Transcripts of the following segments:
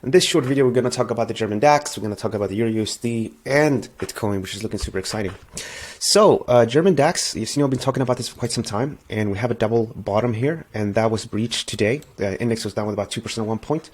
In this short video, we're going to talk about the German DAX, we're going to talk about the EURUSD and Bitcoin, which is looking super exciting. So, German DAX, you've seen I've been talking about this for quite some time, and we have a double bottom here, and that was breached today. The index was down with about 2% at one point.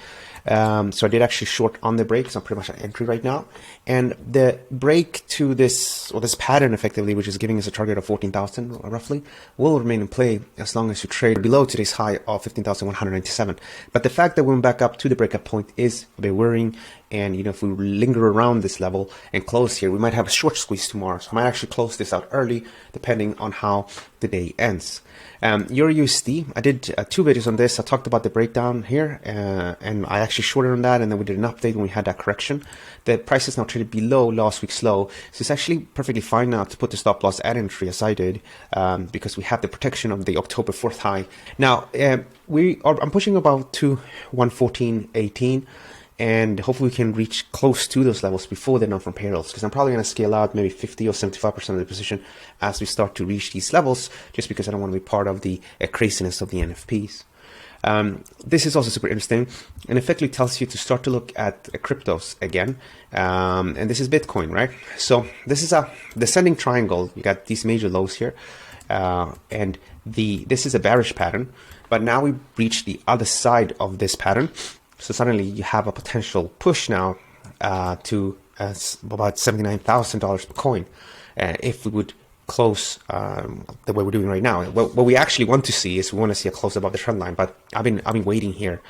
So I did actually short on the break, so I'm pretty much at entry right now. And the break to this, or this pattern effectively, which is giving us a target of 14,000 roughly, will remain in play as long as you trade below today's high of 15,197. But the fact that we went back up to the breakup point is a bit worrying. And, if we linger around this level and close here, we might have a short squeeze tomorrow. So I might actually close this out early, depending on how the day ends. EURUSD, I did 2 videos on this. I talked about the breakdown here, and I actually shorted on that, and then we did an update when we had that correction. The price is now traded below last week's low, so it's actually perfectly fine now to put the stop loss at entry as I did, because we have the protection of the October 4th high. Now, I'm pushing about to 114.18. And hopefully we can reach close to those levels before the non-farm payrolls, because I'm probably going to scale out maybe 50 or 75% of the position as we start to reach these levels, just because I don't want to be part of the craziness of the NFPs. This is also super interesting and effectively tells you to start to look at cryptos again. And this is Bitcoin, right? So this is a descending triangle. You got these major lows here, and this is a bearish pattern, but now we reach the other side of this pattern. So suddenly you have a potential push now to about $79,000 per coin if we would close the way we're doing right now. What we actually want to see is we want to see a close above the trend line, but I've been waiting here,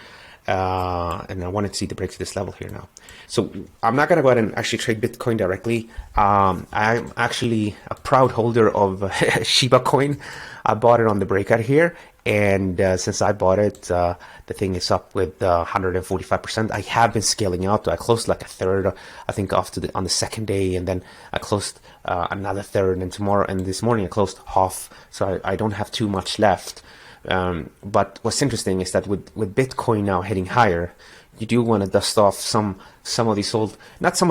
and I wanted to see the break to this level here now. So I'm not going to go ahead and actually trade Bitcoin directly. I'm actually a proud holder of Shiba coin. I bought it on the breakout here, and since I bought it, the thing is up with 145%. I have been scaling out. I closed like a third, I think, on the second day, and then I closed another third, and tomorrow and this morning I closed half. So I don't have too much left. But what's interesting is that with Bitcoin now heading higher, you do want to dust off some of these but some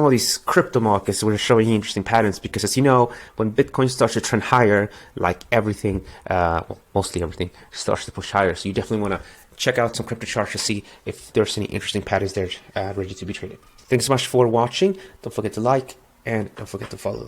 of these crypto markets were showing interesting patterns, because as you know, when Bitcoin starts to trend higher, like everything, well, mostly everything starts to push higher. So you definitely want to check out some crypto charts to see if there's any interesting patterns there ready to be traded. Thanks so much for watching. Don't forget to like and don't forget to follow.